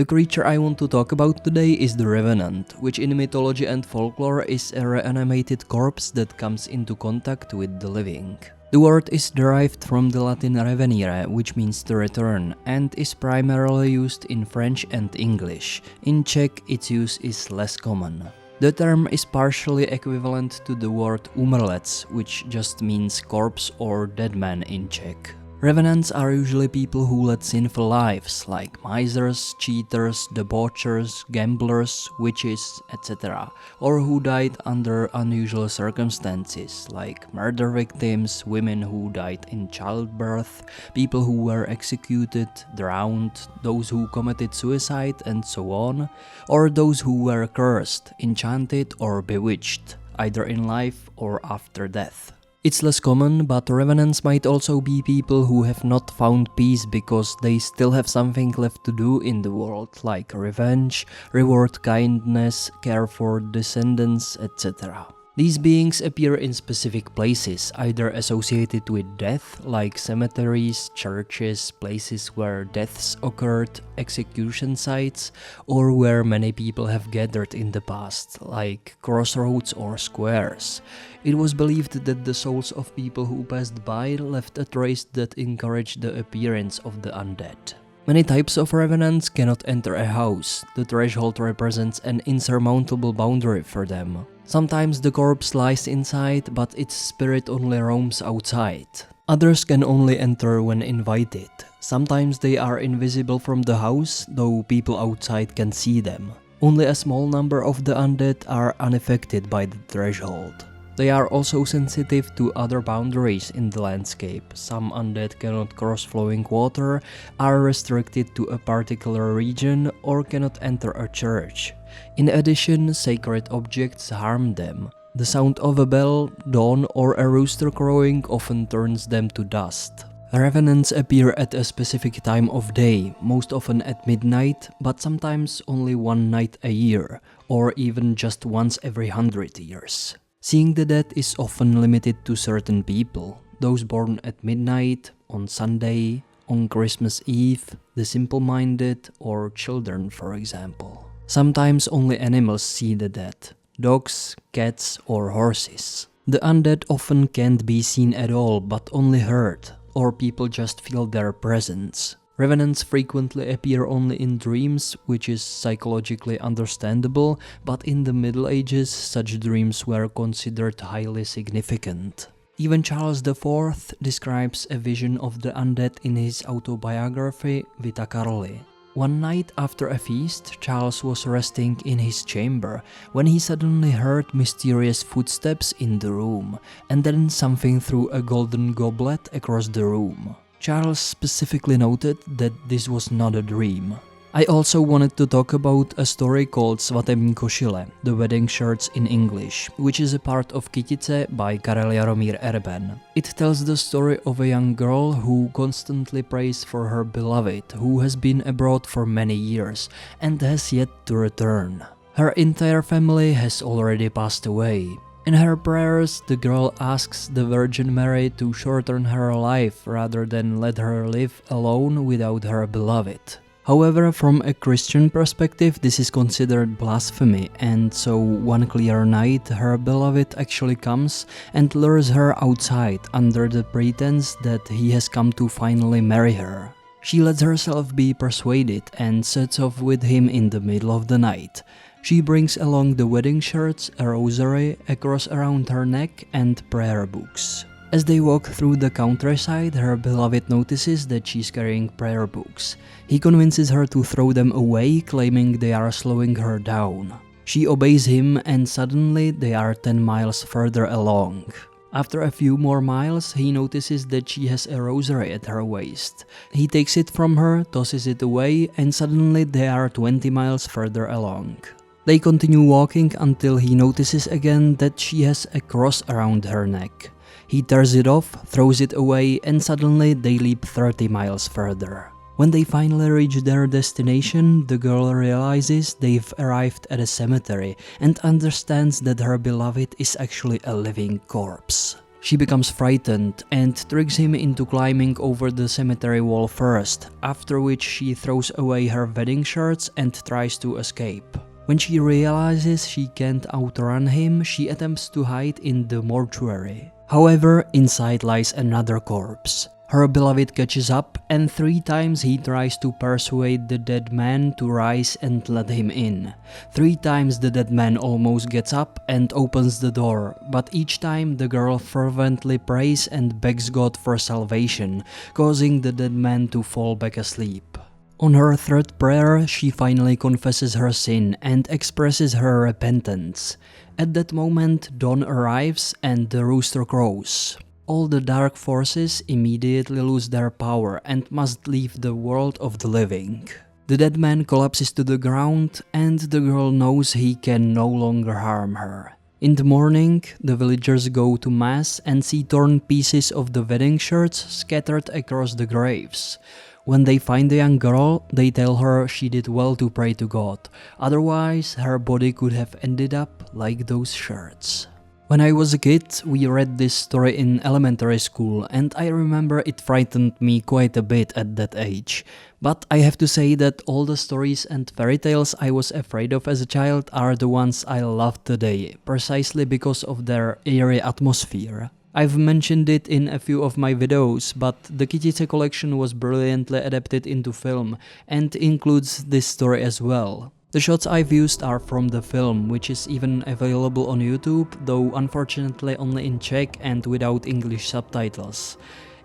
The creature I want to talk about today is the Revenant, which in mythology and folklore is a reanimated corpse that comes into contact with the living. The word is derived from the Latin revenire, which means to return, and is primarily used in French and English. In Czech, its use is less common. The term is partially equivalent to the word umrlec, which just means corpse or dead man in Czech. Revenants are usually people who led sinful lives, like misers, cheaters, debauchers, gamblers, witches, etc., or who died under unusual circumstances, like murder victims, women who died in childbirth, people who were executed, drowned, those who committed suicide, and so on, or those who were cursed, enchanted, or bewitched, either in life or after death. It's less common, but revenants might also be people who have not found peace because they still have something left to do in the world, like revenge, reward kindness, care for descendants, etc. These beings appear in specific places, either associated with death, like cemeteries, churches, places where deaths occurred, execution sites, or where many people have gathered in the past, like crossroads or squares. It was believed that the souls of people who passed by left a trace that encouraged the appearance of the undead. Many types of revenants cannot enter a house. The threshold represents an insurmountable boundary for them. Sometimes the corpse lies inside, but its spirit only roams outside. Others can only enter when invited. Sometimes they are invisible from the house, though people outside can see them. Only a small number of the undead are unaffected by the threshold. They are also sensitive to other boundaries in the landscape. Some undead cannot cross flowing water, are restricted to a particular region, or cannot enter a church. In addition, sacred objects harm them. The sound of a bell, dawn, or a rooster crowing often turns them to dust. Revenants appear at a specific time of day, most often at midnight, but sometimes only one night a year, or even just once every 100 years. Seeing the dead is often limited to certain people, those born at midnight, on Sunday, on Christmas Eve, the simple-minded, or children, for example. Sometimes only animals see the dead, dogs, cats, or horses. The undead often can't be seen at all, but only heard, or people just feel their presence. Revenants frequently appear only in dreams, which is psychologically understandable, but in the Middle Ages such dreams were considered highly significant. Even Charles IV describes a vision of the undead in his autobiography Vita Caroli. One night after a feast, Charles was resting in his chamber when he suddenly heard mysterious footsteps in the room, and then something threw a golden goblet across the room. Charles specifically noted that this was not a dream. I also wanted to talk about a story called Svatební košile, the wedding shirts in English, which is a part of Kytice by Karel Jaromír Erben. It tells the story of a young girl who constantly prays for her beloved, who has been abroad for many years and has yet to return. Her entire family has already passed away. In her prayers, the girl asks the Virgin Mary to shorten her life rather than let her live alone without her beloved. However, from a Christian perspective, this is considered blasphemy, and so one clear night her beloved actually comes and lures her outside under the pretense that he has come to finally marry her. She lets herself be persuaded and sets off with him in the middle of the night. She brings along the wedding shirts, a rosary, a cross around her neck, and prayer books. As they walk through the countryside, her beloved notices that she's carrying prayer books. He convinces her to throw them away, claiming they are slowing her down. She obeys him, and suddenly they are 10 miles further along. After a few more miles, he notices that she has a rosary at her waist. He takes it from her, tosses it away, and suddenly they are 20 miles further along. They continue walking until he notices again that she has a cross around her neck. He tears it off, throws it away, and suddenly they leap 30 miles further. When they finally reach their destination, the girl realizes they've arrived at a cemetery and understands that her beloved is actually a living corpse. She becomes frightened and tricks him into climbing over the cemetery wall first, after which she throws away her wedding shirts and tries to escape. When she realizes she can't outrun him, she attempts to hide in the mortuary. However, inside lies another corpse. Her beloved catches up, and 3 times he tries to persuade the dead man to rise and let him in. 3 times the dead man almost gets up and opens the door, but each time the girl fervently prays and begs God for salvation, causing the dead man to fall back asleep. On her 3rd prayer, she finally confesses her sin and expresses her repentance. At that moment, dawn arrives and the rooster crows. All the dark forces immediately lose their power and must leave the world of the living. The dead man collapses to the ground and the girl knows he can no longer harm her. In the morning, the villagers go to mass and see torn pieces of the wedding shirts scattered across the graves. When they find the young girl, they tell her she did well to pray to God, otherwise her body could have ended up like those shirts. When I was a kid, we read this story in elementary school and I remember it frightened me quite a bit at that age. But I have to say that all the stories and fairy tales I was afraid of as a child are the ones I love today, precisely because of their eerie atmosphere. I've mentioned it in a few of my videos, but the Kytice collection was brilliantly adapted into film and includes this story as well. The shots I've used are from the film, which is even available on YouTube, though unfortunately only in Czech and without English subtitles.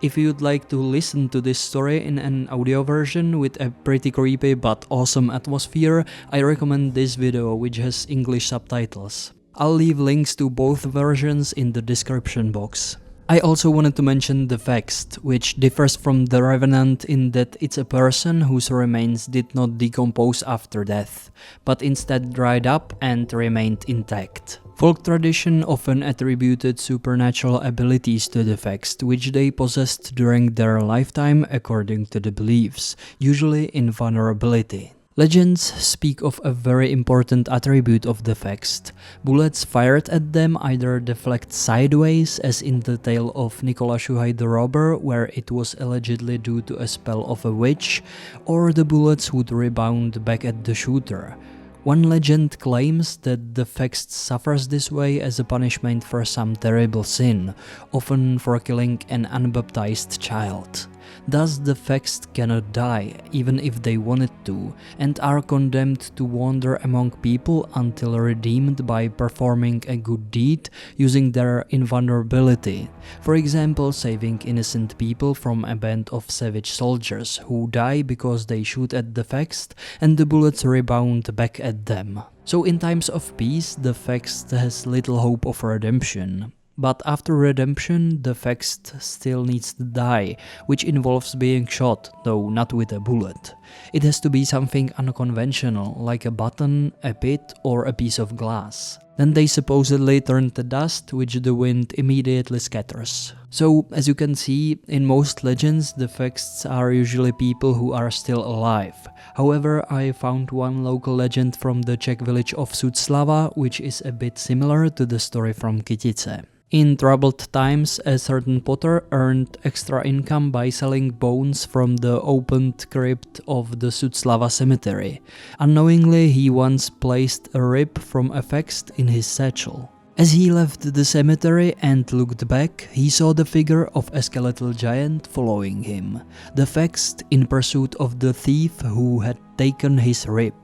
If you'd like to listen to this story in an audio version with a pretty creepy but awesome atmosphere, I recommend this video, which has English subtitles. I'll leave links to both versions in the description box. I also wanted to mention the Fext, which differs from the Revenant in that it's a person whose remains did not decompose after death, but instead dried up and remained intact. Folk tradition often attributed supernatural abilities to the Fext, which they possessed during their lifetime according to the beliefs, usually invulnerability. Legends speak of a very important attribute of the Fext. Bullets fired at them either deflect sideways, as in the tale of Nicola Shuhai the Robber, where it was allegedly due to a spell of a witch, or the bullets would rebound back at the shooter. One legend claims that the Fext suffers this way as a punishment for some terrible sin, often for killing an unbaptized child. Thus the Fext cannot die, even if they wanted to, and are condemned to wander among people until redeemed by performing a good deed using their invulnerability. For example, saving innocent people from a band of savage soldiers who die because they shoot at the Fext and the bullets rebound back at them. So in times of peace, the Fext has little hope of redemption. But after redemption, the Fext still needs to die, which involves being shot, though not with a bullet. It has to be something unconventional, like a button, a pit, or a piece of glass. Then they supposedly turn to dust, which the wind immediately scatters. So, as you can see, in most legends, the Fexts are usually people who are still alive. However, I found one local legend from the Czech village of Suclava, which is a bit similar to the story from Kytice. In troubled times, a certain potter earned extra income by selling bones from the opened crypt of the Suclava cemetery. Unknowingly, he once placed a rib from a Fext in his satchel. As he left the cemetery and looked back, he saw the figure of a skeletal giant following him, the Fext in pursuit of the thief who had taken his rib.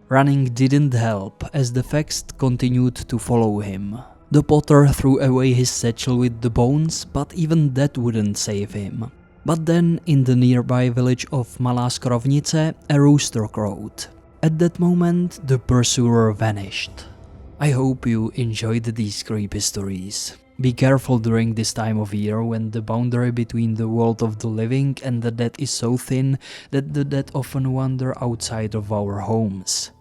Running didn't help, as the Fext continued to follow him. The potter threw away his satchel with the bones, but even that wouldn't save him. But then, in the nearby village of Malá Skrovnice, a rooster crowed. At that moment, the pursuer vanished. I hope you enjoyed these creepy stories. Be careful during this time of year when the boundary between the world of the living and the dead is so thin that the dead often wander outside of our homes.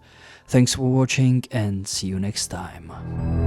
Thanks for watching and see you next time.